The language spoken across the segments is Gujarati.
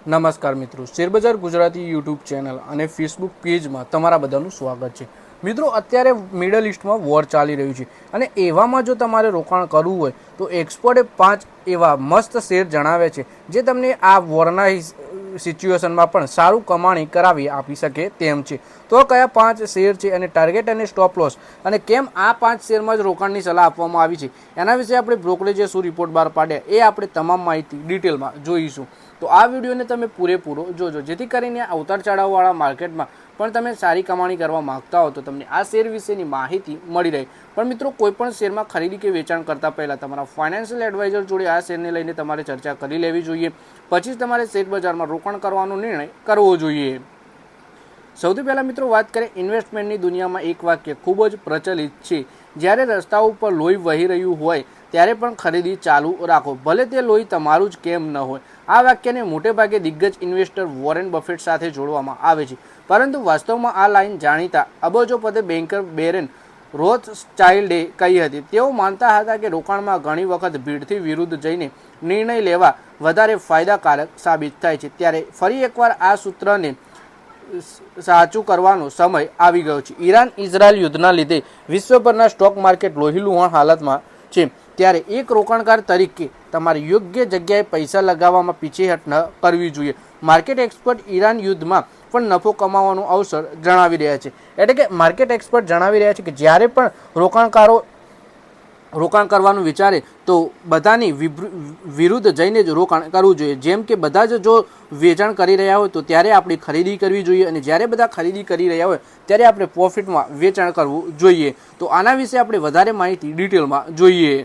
નમસ્કાર મિત્રો, શેરબજાર ગુજરાતી યુટ્યુબ ચેનલ અને ફેસબુક પેજમાં તમારા બધાનું સ્વાગત છે। મિત્રો, અત્યારે મિડલ ઇસ્ટમાં વોર ચાલી રહ્યું છે અને એવામાં જો તમારે રોકાણ કરવું હોય તો એક્સપર્ટે 5 એવા મસ્ત શેર જણાવે છે જે તમને આ વોરના સિચ્યુએશનમાં પણ સારું કમાણી કરાવી આપી શકે તેમ છે। તો કયા 5 શેર છે અને ટાર્ગેટ અને સ્ટોપ લોસ અને કેમ આ 5 શેરમાં જ રોકાણની સલાહ આપવામાં આવી છે એના વિશે આપણે બ્રોકરેજે શું રિપોર્ટ બહાર પાડ્યા એ આપણે તમામ માહિતી ડિટેલમાં જોઈશું। તો આ વિડીયોને તમે પૂરેપૂરો જોજો જેથી કરીને આ ઉતાર ચઢાવવાળા માર્કેટમાં પણ તમે સારી કમાણી કરવા માંગતા હો તો તમને આ શેર વિશેની માહિતી મળી રહે। પણ મિત્રો, કોઈ પણ શેરમાં ખરીદી કે વેચાણ કરતા પહેલા તમારા ફાઇનાન્શિયલ એડવાઇઝર જોડે આ શેરને લઈને તમારે ચર્ચા કરી લેવી જોઈએ, પછી તમારે શેર બજારમાં રોકાણ કરવાનો નિર્ણય કરવો જોઈએ। સૌથી પહેલા મિત્રો વાત કરીએ ઇન્વેસ્ટમેન્ટની દુનિયામાં એક વાક્ય ખૂબ જ પ્રચલિત છે, જ્યારે રસ્તાઓ ઉપર લોહી વહી રહ્યું હોય ત્યારે પણ ખરીદી ચાલુ રાખો, ભલે તે લોહી તમારું જ કેમ ન હોય। આ વાક્યને મોટે ભાગે દિગ્ગજ ઇન્વેસ્ટર વોરેન બફેટ સાથે જોડવામાં આવે છે, પરંતુ વાસ્તવમાં આ લાઈન જાણીતા અબજોપતિ બેન્કર બેરન રોથસ્ચાઇલ્ડે કહી હતી। તેઓ માનતા હતા કે રોકાણમાં ઘણી વખત ભીડથી વિરુદ્ધ જઈને નિર્ણય લેવા વધારે ફાયદાકારક સાબિત થાય છે। ત્યારે ફરી એકવાર આ સૂત્રને સાચું કરવાનો સમય આવી ગયો છે। ઈરાન ઇઝરાયલ યુદ્ધના લીધે વિશ્વભરના સ્ટોક માર્કેટ લોહીલુહાણ હાલતમાં છે, ત્યારે એક રોકાણકાર તરીકે તમારે યોગ્ય જગ્યાએ પૈસા લગાવવામાં પીછેહટ ન કરવી જોઈએ। માર્કેટ એક્સપર્ટ ઈરાન યુદ્ધમાં પણ નફો કમાવાનો અવસર જણાવી રહ્યા છે, એટલે કે માર્કેટ એક્સપર્ટ જણાવી રહ્યા છે કે જ્યારે પણ રોકાણકારો રોકાણ કરવાનું વિચારે તો બધાની વિરુદ્ધ જઈને જ રોકાણ કરવું જોઈએ। જેમ કે બધા જ જો વેચાણ કરી રહ્યા હોય તો ત્યારે આપણે ખરીદી કરવી જોઈએ અને જ્યારે બધા ખરીદી કરી રહ્યા હોય ત્યારે આપણે પ્રોફિટમાં વેચાણ કરવું જોઈએ। તો આના વિશે આપણે વધારે માહિતી ડિટેલમાં જોઈએ।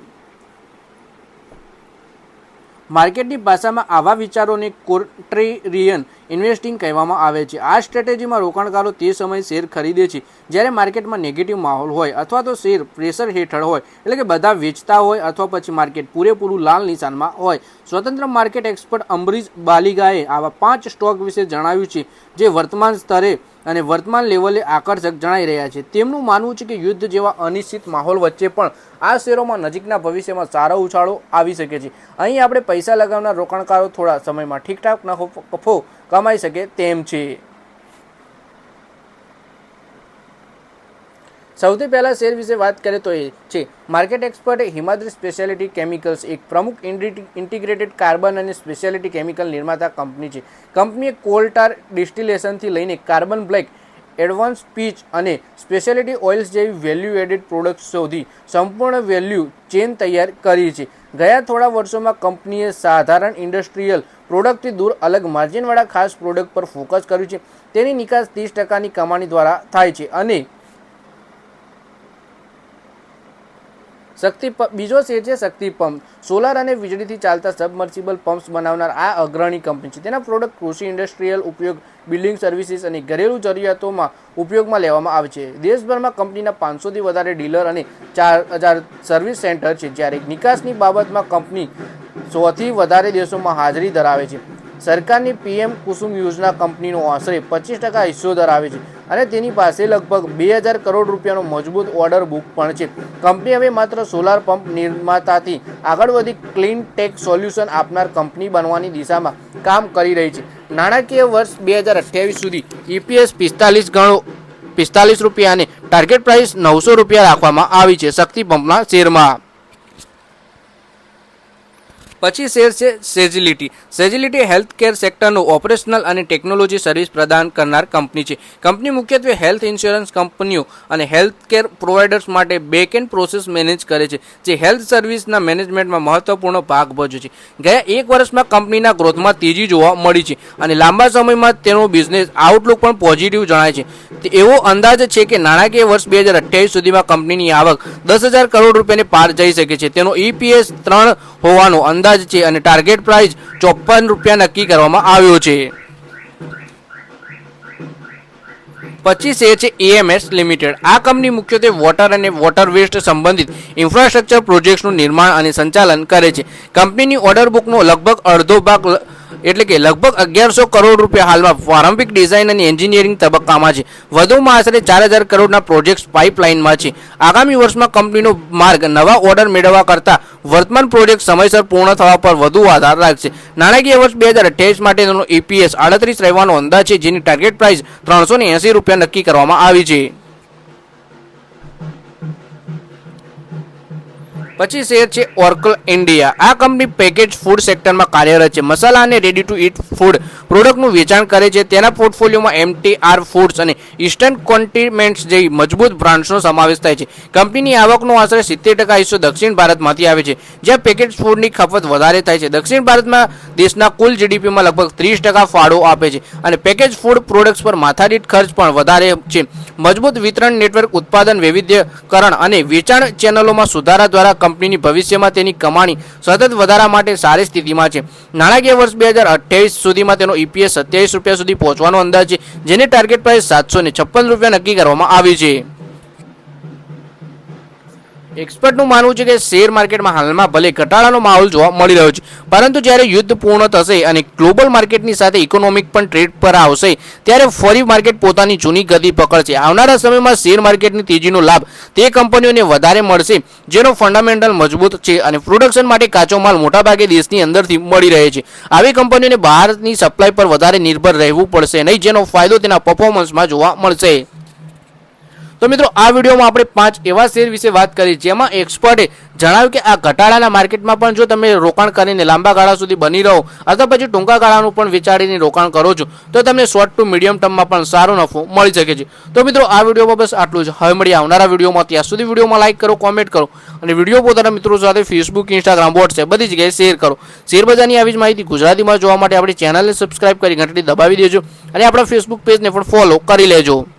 માર્કેટની ભાષામાં આવા વિચારોને કોન્ટ્રેરિયન ઇન્વેસ્ટિંગ કહેવામાં આવે છે। આ સ્ટ્રેટેજીમાં રોકાણકારો તે સમયે શેર ખરીદે છે જ્યારે માર્કેટમાં નેગેટિવ માહોલ હોય અથવા તો શેર પ્રેશર હેઠળ હોય, એટલે કે બધા વેચતા હોય અથવા પછી માર્કેટ પૂરેપૂરું લાલ નિશાનમાં હોય। સ્વતંત્ર માર્કેટ એક્સપર્ટ અમરીશ બાલિગાએ આવા 5 સ્ટોક વિશે જણાવ્યું છે જે વર્તમાન સ્તરે અને વર્તમાન લેવલે આકર્ષક જણાઈ રહ્યા છે। તેમનું માનવું છે કે યુદ્ધ જેવા અનિશ્ચિત માહોલ વચ્ચે પણ આ શેરોમાં નજીકના ભવિષ્યમાં સારો ઉછાળો આવી શકે છે। અહીં આપણે પૈસા લગાવનાર રોકાણકારો થોડા સમયમાં ઠીકઠાક નફો કમાઈ શકે તેમ છે। સૌથી પહેલા શેર વિશે વાત કરીએ તો એ છે માર્કેટ એક્સપર્ટ હિમાદ્રી સ્પેશિયાલિટી કેમિકલ્સ, એક પ્રમુખ ઇન્ટિગ્રેટેડ કાર્બન અને સ્પેશિયાલિટી કેમિકલ નિર્માતા કંપની છે। કંપનીએ કોલ ટાર ડિસ્ટિલેશનથી લઈને કાર્બન બ્લેક, એડવાન્સ પીચ અને સ્પેશિયાલિટી ઓઇલ્સ જેવી વેલ્યુ એડેડ પ્રોડક્ટ્સ સુધી સંપૂર્ણ વેલ્યુ ચેન તૈયાર કરી છે। ગયા થોડા વર્ષોમાં કંપનીએ સાધારણ ઇન્ડસ્ટ્રીયલ પ્રોડક્ટથી દૂર અલગ માર્જિનવાળા ખાસ પ્રોડક્ટ પર ફોકસ કર્યું છે। તેની નિકાસ 30%ની કમાણી દ્વારા થાય છે અને બીજો શેર છે શક્તિ પંપ, સોલાર અને વીજળીથી ચાલતા સબમર્સિબલ પમ્પ્સ બનાવનાર આ અગ્રણી કંપની છે। તેના પ્રોડક્ટ કૃષિ, ઇન્ડસ્ટ્રીયલ ઉપયોગ, બિલ્ડિંગ સર્વિસીસ અને ઘરેલું જરૂરિયાતોમાં ઉપયોગમાં લેવામાં આવે છે। દેશભરમાં કંપનીના 500થી વધારે ડીલર અને 4000 સર્વિસ સેન્ટર છે, જ્યારે નિકાસની બાબતમાં કંપની 100થી વધારે દેશોમાં હાજરી ધરાવે છે। સરકારની પીએમ કુસુમ યોજના કંપનીનો આશરે 25% હિસ્સો ધરાવે છે અને તેની પાસે લગભગ 2000 કરોડ રૂપિયાનો મજબૂત ઓર્ડર બુક પણ છે। કંપની હવે માત્ર સોલાર પંપ નિર્માતાથી આગળ વધી ક્લીન ટેક સોલ્યુશન આપનાર કંપની બનવાની દિશામાં કામ કરી રહી છે। નાણાકીય વર્ષ 2028 સુધી EPS 45 રૂપિયા અને ટાર્ગેટ પ્રાઇસ 900 રૂપિયા રાખવામાં આવી છે શક્તિ પંપના શેરમાં। પછી શેર છે સેજિલિટી। સેજિલિટી હેલ્થકેર સેક્ટરનો ઓપરેશનલ અને ટેકનોલોજી સર્વિસ પ્રદાન કરનાર કંપની છે। કંપની મુખ્યત્વે હેલ્થ ઇન્સ્યોરન્સ કંપનીઓ અને હેલ્થકેર પ્રોવાઇડર્સ માટે બેક એન્ડ પ્રોસેસ મેનેજ કરે છે, જે હેલ્થ સર્વિસના મેનેજમેન્ટમાં મહત્વપૂર્ણ ભાગ ભજવે છે। ગયા એક વર્ષમાં કંપનીના ગ્રોથમાં તેજી જોવા મળી છે અને લાંબા સમયમાં તેનો બિઝનેસ આઉટલુક પણ પોઝિટિવ જણાય છે। એવો અંદાજ છે કે નાણાકીય વર્ષ 2028 સુધીમાં કંપનીની આવક 10,000 કરોડ રૂપિયાને પાર જઈ શકે છે। તેનો EPS 3 હોવાનો અંદાજ છે અને ટાર્ગેટ પ્રાઇસ 54 રૂપિયા નક્કી કરવામાં આવ્યો છે। પછી શેર છે AMS લિમિટેડ। આ કંપની મુખ્યત્વે વોટર અને વોટર વેસ્ટ સંબંધિત ઇન્ફ્રાસ્ટ્રક્ચર પ્રોજેક્ટ્સનું નિર્માણ અને સંચાલન કરે છે। કંપનીની ઓર્ડર બુકનો લગભગ અડધો ભાગ એટલે કે લગભગ 1100 કરોડ રૂપિયા હાલમાં પ્રારંભિક ડિઝાઇન અને એન્જિનિયરિંગ તબક્કામાં છે. વધુમાં આશરે 4000 કરોડના પ્રોજેક્ટ્સ પાઇપલાઇનમાં છે. આગામી વર્ષમાં કંપનીનો માર્ગ નવા ઓર્ડર મેળવવા કરતાં વર્તમાન પ્રોજેક્ટ સમયસર પૂર્ણ થવા પર વધુ આધાર રાખશે. નાણાકીય વર્ષ 2028 માટે તેનો EPS 38 રહેવાનો અંદાજ છે, જેની ટાર્ગેટ પ્રાઇસ ₹380 નક્કી કરવામાં આવી છે. પછી શેર છે ઓર્કલ ઇન્ડિયા. આ કંપની પેકેજ ફૂડ સેક્ટરમાં કાર્યરત છે. મસાલા અને રેડી ટુ ઈટ ફૂડ પ્રોડક્ટનું વેચાણ કરે છે. તેના પોર્ટફોલિયોમાં MTR ફૂડ્સ અને ઈસ્ટર્ન કોન્ટિનેન્ટ્સ જેવી મજબૂત બ્રાન્ડ્સનો સમાવેશ થાય છે. કંપનીની આવકનો આશરે 70% હિસ્સો દક્ષિણ ભારતમાંથી આવે છે, જ્યાં પેકેજ ફૂડની ખપત વધારે થાય છે. દક્ષિણ ભારતમાં દેશના કુલ GDPમાં લગભગ 30% ફાળો આપે છે અને પેકેજ ફૂડ પ્રોડક્ટ્સ પર માથાદીઠ ખર્ચ પણ વધારે છે. મજબૂત વિતરણ નેટવર્ક, ઉત્પાદન વૈવિધ્યકરણ અને વેચાણ ચેનલોમાં સુધારા દ્વારા કંપનીની ભવિષ્યમાં તેની કમાણી સતત વધારા માટે સારી સ્થિતિમાં છે. નાણાકીય વર્ષ 2028 સુધીમાં તેનો EPS ₹27 સુધી પહોંચવાનો અંદાજ છે, જેની ટાર્ગેટ પ્રાઇસ ₹756 નક્કી કરવામાં આવી છે. એક્સપર્ટનું માનવું છે કે શેર માર્કેટમાં હાલમાં ભલે ઘટાડાનો માહોલ જોવા મળી રહ્યો છે, પરંતુ જ્યારે યુદ્ધ પૂર્ણ થશે અને ગ્લોબલ માર્કેટની સાથે ઇકોનોમિક પણ ટ્રેડ પર આવશે, ત્યારે ફરી માર્કેટ પોતાની જૂની ગતિ પકડશે. આવનારા સમયમાં શેર માર્કેટની તેજીનો લાભ તે કંપનીઓને વધારે મળશે જેનો ફંડામેન્ટલ મજબૂત છે અને પ્રોડક્શન માટે કાચો માલ મોટાભાગે દેશની અંદરથી મળી રહે છે. આવી કંપનીઓને બહારની સપ્લાય પર વધારે નિર્ભર રહેવું પડશે નહીં, જેનો ફાયદો તેના પરફોર્મન્સમાં જોવા મળશે. તો મિત્રો, આ વિડીયોમાં આપણે 5 એવા શેર વિશે વાત કરી જેમાં એક્સપર્ટે જણાવ્યું કે આ ઘટાડાના માર્કેટમાં પણ જો તમે રોકાણ કરીને લાંબા ગાળા સુધી બની રહો અથવા પછી ટૂંકા ગાળાનું પણ વિચારીને રોકાણ કરો છો તો તમને શોર્ટ ટુ મીડિયમ ટર્મમાં પણ સારો નફો મળી શકે છે. તો મિત્રો, આ વિડીયોમાં બસ આટલું જ. હવે મળીએ આવનારા વિડીયોમાં. ત્યાં સુધી વિડીયોમાં લાઇક કરો, કોમેન્ટ કરો અને વિડીયો પોતાના મિત્રો સાથે ફેસબુક, ઇન્સ્ટાગ્રામ, વોટ્સએપ બધી જગ્યાએ શેર કરો. શેરબજારની આવી જ માહિતી ગુજરાતીમાં જોવા માટે આપણી ચેનલને સબસ્ક્રાઇબ કરી ઘંટડી દબાવી દેજો અને આપણા ફેસબુક પેજને પણ ફોલો કરી લેજો.